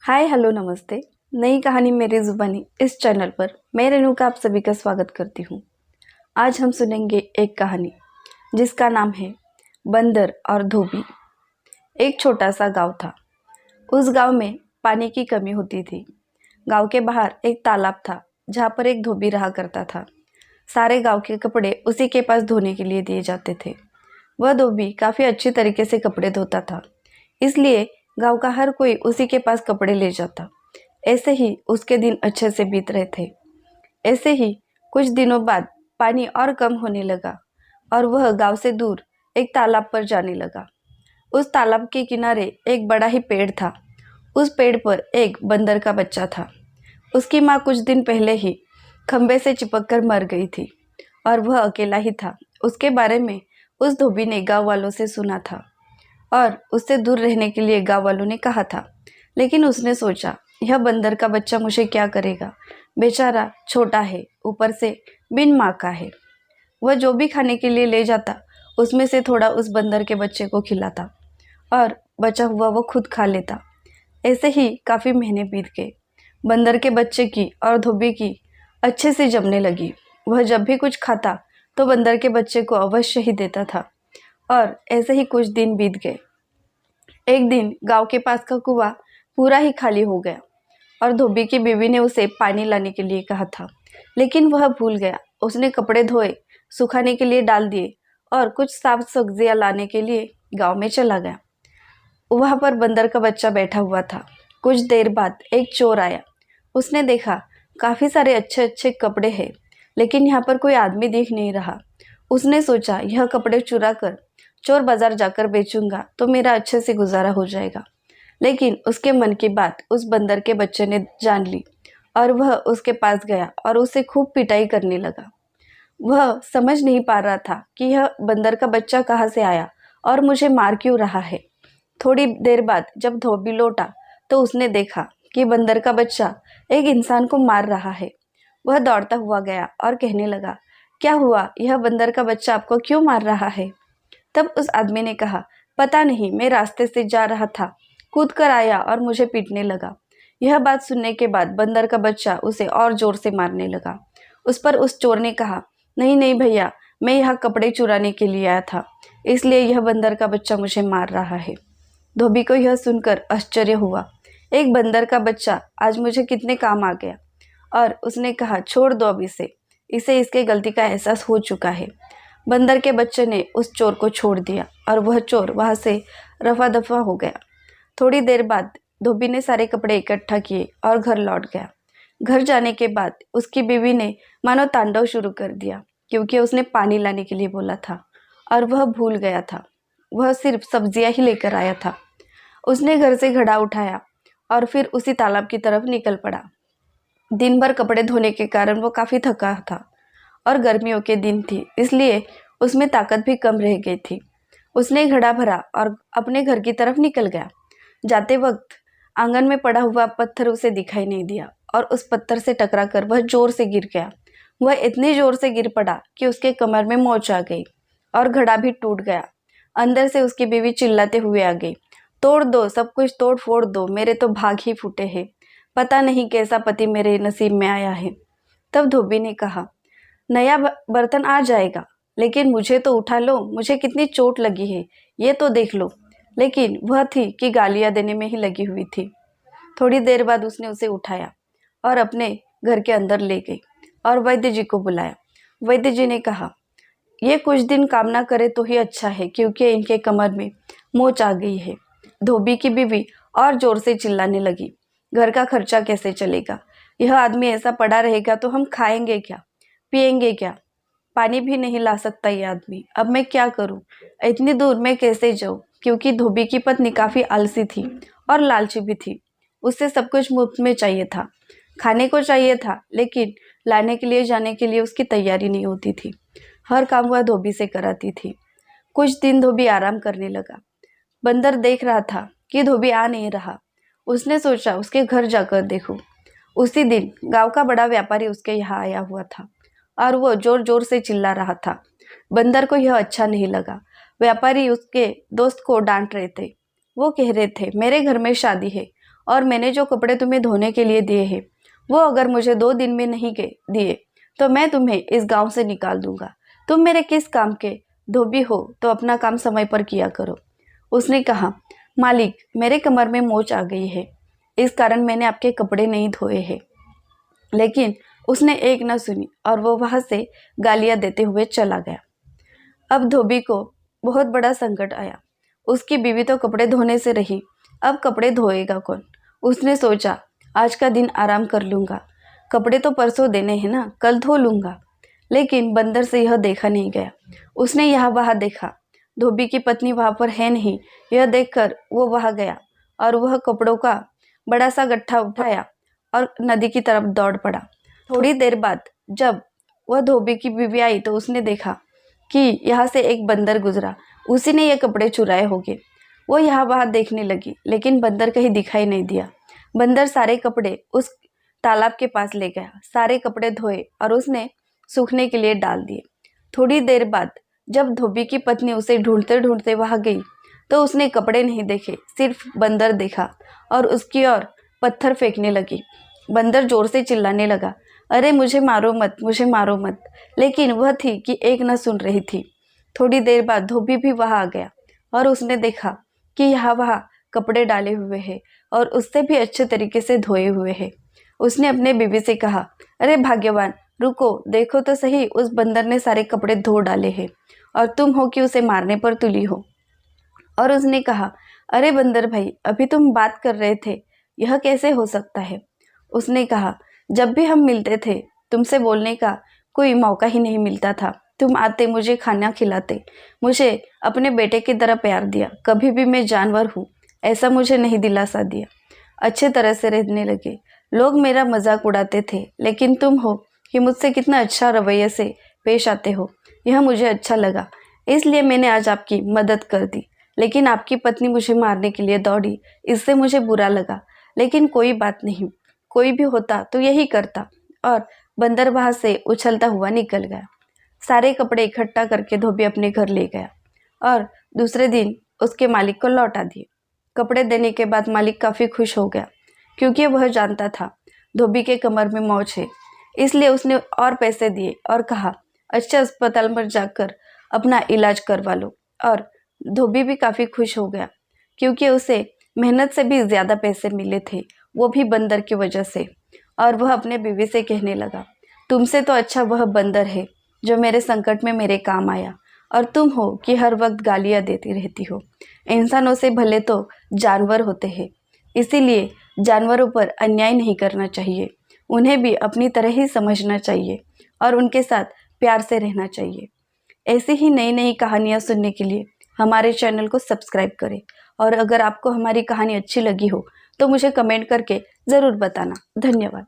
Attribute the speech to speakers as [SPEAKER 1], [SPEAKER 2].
[SPEAKER 1] Hi hello नमस्ते। नई कहानी मेरी ज़ुबानी इस चैनल पर मैं रेणुका आप सभी का स्वागत करती हूँ। आज हम सुनेंगे एक कहानी जिसका नाम है बंदर और धोबी। एक छोटा सा गांव था। उस गांव में पानी की कमी होती थी। गांव के बाहर एक तालाब था जहाँ पर एक धोबी रहा करता था। सारे गांव के कपड़े उसी के पास धोने के लिए दिए जाते थे। वह धोबी काफ़ी अच्छी तरीके से कपड़े धोता था, इसलिए गांव का हर कोई उसी के पास कपड़े ले जाता। ऐसे ही उसके दिन अच्छे से बीत रहे थे। ऐसे ही कुछ दिनों बाद पानी और कम होने लगा और वह गांव से दूर एक तालाब पर जाने लगा। उस तालाब के किनारे एक बड़ा ही पेड़ था। उस पेड़ पर एक बंदर का बच्चा था। उसकी माँ कुछ दिन पहले ही खंबे से चिपक कर मर गई थी और वह अकेला ही था। उसके बारे में उस धोबी ने गांव वालों से सुना था और उससे दूर रहने के लिए गांव वालों ने कहा था। लेकिन उसने सोचा, यह बंदर का बच्चा मुझे क्या करेगा, बेचारा छोटा है, ऊपर से बिन माँ का है। वह जो भी खाने के लिए ले जाता उसमें से थोड़ा उस बंदर के बच्चे को खिलाता और बचा हुआ वो खुद खा लेता। ऐसे ही काफ़ी महीने बीत गए। बंदर के बच्चे की और धोबी की अच्छे से जमने लगी। वह जब भी कुछ खाता तो बंदर के बच्चे को अवश्य ही देता था और ऐसे ही कुछ दिन बीत गए। एक दिन गांव के पास का कुआं पूरा ही खाली हो गया और धोबी की बीवी ने उसे पानी लाने के लिए कहा था, लेकिन वह भूल गया। उसने कपड़े धोए, सुखाने के लिए डाल दिए और कुछ साफ सब्जियां लाने के लिए गांव में चला गया। वहां पर बंदर का बच्चा बैठा हुआ था। कुछ देर बाद एक चोर आया। उसने देखा काफ़ी सारे अच्छे अच्छे कपड़े हैं, लेकिन यहाँ पर कोई आदमी दिख नहीं रहा। उसने सोचा, यह कपड़े चुरा कर चोर बाजार जाकर बेचूंगा तो मेरा अच्छे से गुजारा हो जाएगा। लेकिन उसके मन की बात उस बंदर के बच्चे ने जान ली और वह उसके पास गया और उसे खूब पिटाई करने लगा। वह समझ नहीं पा रहा था कि यह बंदर का बच्चा कहाँ से आया और मुझे मार क्यों रहा है। थोड़ी देर बाद जब धोबी लौटा तो उसने देखा कि बंदर का बच्चा एक इंसान को मार रहा है। वह दौड़ता हुआ गया और कहने लगा, क्या हुआ, यह बंदर का बच्चा आपको क्यों मार रहा है? तब उस आदमी ने कहा, पता नहीं, मैं रास्ते से जा रहा था, कूद कर आया और मुझे पीटने लगा। यह बात सुनने के बाद बंदर का बच्चा उसे और जोर से मारने लगा। उस पर उस चोर ने कहा, नहीं नहीं भैया, मैं यहाँ कपड़े चुराने के लिए आया था, इसलिए यह बंदर का बच्चा मुझे मार रहा है। धोबी को यह सुनकर आश्चर्य हुआ। एक बंदर का बच्चा आज मुझे कितने काम आ गया। और उसने कहा, छोड़ दो अब इसे, इसे इसके गलती का एहसास हो चुका है। बंदर के बच्चे ने उस चोर को छोड़ दिया और वह चोर वहां से रफा दफा हो गया। थोड़ी देर बाद धोबी ने सारे कपड़े इकट्ठा किए और घर लौट गया। घर जाने के बाद उसकी बीवी ने मानो तांडव शुरू कर दिया, क्योंकि उसने पानी लाने के लिए बोला था और वह भूल गया था। वह सिर्फ सब्जियां ही लेकर आया था। उसने घर से घड़ा उठाया और फिर उसी तालाब की तरफ निकल पड़ा। दिन भर कपड़े धोने के कारण वो काफ़ी थका था और गर्मियों के दिन थी, इसलिए उसमें ताकत भी कम रह गई थी। उसने घड़ा भरा और अपने घर की तरफ निकल गया। जाते वक्त आंगन में पड़ा हुआ पत्थर उसे दिखाई नहीं दिया और उस पत्थर से टकराकर वह जोर से गिर गया। वह इतनी जोर से गिर पड़ा कि उसके कमर में मोच आ गई और घड़ा भी टूट गया। अंदर से उसकी बीवी चिल्लाते हुए आ गई, तोड़ दो, सब कुछ तोड़ फोड़ दो, मेरे तो भाग ही फूटे हैं। पता नहीं कैसा पति मेरे नसीब में आया है। तब धोबी ने कहा, नया बर्तन आ जाएगा, लेकिन मुझे तो उठा लो, मुझे कितनी चोट लगी है, ये तो देख लो। लेकिन वह थी कि गालियां देने में ही लगी हुई थी। थोड़ी देर बाद उसने उसे उठाया और अपने घर के अंदर ले गई और वैद्य जी को बुलाया। वैद्य जी ने कहा, ये कुछ दिन काम ना करे तो ही अच्छा है, क्योंकि इनके कमर में मोच आ गई है। धोबी की बीवी और जोर से चिल्लाने लगी, घर का खर्चा कैसे चलेगा? यह आदमी ऐसा पड़ा रहेगा तो हम खाएंगे क्या, पिएंगे क्या? पानी भी नहीं ला सकता ये आदमी, अब मैं क्या करूं? इतनी दूर मैं कैसे जाऊं? क्योंकि धोबी की पत्नी काफ़ी आलसी थी और लालची भी थी। उससे सब कुछ मुफ्त में चाहिए था, खाने को चाहिए था, लेकिन लाने के लिए जाने के लिए उसकी तैयारी नहीं होती थी। हर काम वह धोबी से कराती थी। कुछ दिन धोबी आराम करने लगा। बंदर देख रहा था कि धोबी आ नहीं रहा। उसने सोचा, उसके घर जाकर देखूं। उसी दिन गांव का बड़ा व्यापारी उसके यहाँ आया हुआ था और वो जोर जोर से चिल्ला रहा था। बंदर को यह अच्छा नहीं लगा। व्यापारी उसके दोस्त को डांट रहे थे। वो कह रहे थे, मेरे घर में शादी है और मैंने जो कपड़े तुम्हें धोने के लिए दिए हैं वो अगर मुझे 2 दिन में नहीं दिए तो मैं तुम्हें इस गांव से निकाल दूंगा। तुम मेरे किस काम के धोबी हो, तो अपना काम समय पर किया करो। उसने कहा, मालिक, मेरे कमर में मोच आ गई है, इस कारण मैंने आपके कपड़े नहीं धोए हैं। लेकिन उसने एक न सुनी और वो वहाँ से गालियाँ देते हुए चला गया। अब धोबी को बहुत बड़ा संकट आया। उसकी बीवी तो कपड़े धोने से रही, अब कपड़े धोएगा कौन। उसने सोचा, आज का दिन आराम कर लूँगा, कपड़े तो परसों देने हैं ना, कल धो लूँगा। लेकिन बंदर से यह देखा नहीं गया। उसने यहाँ वहाँ देखा, धोबी की पत्नी वहाँ पर है नहीं। यह देखकर वो वहाँ गया और वह कपड़ों का बड़ा सा गट्ठा उठाया और नदी की तरफ दौड़ पड़ा। थोड़ी देर बाद जब वह धोबी की बीवी आई तो उसने देखा कि यहाँ से एक बंदर गुजरा, उसी ने ये कपड़े चुराए होंगे। वो यहाँ वहाँ देखने लगी, लेकिन बंदर कहीं दिखाई नहीं दिया। बंदर सारे कपड़े उस तालाब के पास ले गया, सारे कपड़े धोए और उसने सूखने के लिए डाल दिए। थोड़ी देर बाद जब धोबी की पत्नी उसे ढूंढते ढूंढते वहाँ गई तो उसने कपड़े नहीं देखे, सिर्फ बंदर देखा और उसकी ओर पत्थर फेंकने लगी। बंदर जोर से चिल्लाने लगा, अरे मुझे मारो मत, मुझे मारो मत। लेकिन वह थी कि एक न सुन रही थी। थोड़ी देर बाद धोबी भी वहाँ आ गया और उसने देखा कि यहाँ वहाँ कपड़े डाले हुए हैं और उससे भी अच्छे तरीके से धोए हुए हैं। उसने अपने बीवी से कहा, अरे भाग्यवान, रुको, देखो तो सही, उस बंदर ने सारे कपड़े धो डाले हैं और तुम हो कि उसे मारने पर तुली हो। और उसने कहा, अरे बंदर भाई, अभी तुम बात कर रहे थे, यह कैसे हो सकता है। उसने कहा, जब भी हम मिलते थे तुमसे बोलने का कोई मौका ही नहीं मिलता था। तुम आते, मुझे खाना खिलाते, मुझे अपने बेटे की तरह प्यार दिया। कभी भी मैं जानवर हूँ ऐसा मुझे नहीं दिलासा दिया। अच्छे तरह से रहने लगे, लोग मेरा मजाक उड़ाते थे, लेकिन तुम हो कि मुझसे कितना अच्छा रवैये से पेश आते हो, यह मुझे अच्छा लगा, इसलिए मैंने आज आपकी मदद कर दी। लेकिन आपकी पत्नी मुझे मारने के लिए दौड़ी, इससे मुझे बुरा लगा, लेकिन कोई बात नहीं, कोई भी होता तो यही करता। और बंदर वहाँ से उछलता हुआ निकल गया। सारे कपड़े इकट्ठा करके धोबी अपने घर ले गया और दूसरे दिन उसके मालिक को लौटा दिए। कपड़े देने के बाद मालिक काफ़ी खुश हो गया, क्योंकि वह जानता था धोबी के कमर में मोच है। इसलिए उसने और पैसे दिए और कहा, अच्छे अस्पताल में जाकर अपना इलाज करवा लो। और धोबी भी काफ़ी खुश हो गया, क्योंकि उसे मेहनत से भी ज़्यादा पैसे मिले थे, वो भी बंदर की वजह से। और वह अपने बीवी से कहने लगा, तुमसे तो अच्छा वह बंदर है जो मेरे संकट में मेरे काम आया, और तुम हो कि हर वक्त गालियाँ देती रहती हो। इंसानों से भले तो जानवर होते हैं, इसीलिए जानवरों पर अन्याय नहीं करना चाहिए, उन्हें भी अपनी तरह ही समझना चाहिए और उनके साथ प्यार से रहना चाहिए। ऐसी ही नई नई कहानियाँ सुनने के लिए हमारे चैनल को सब्सक्राइब करें, और अगर आपको हमारी कहानी अच्छी लगी हो तो मुझे कमेंट करके ज़रूर बताना। धन्यवाद।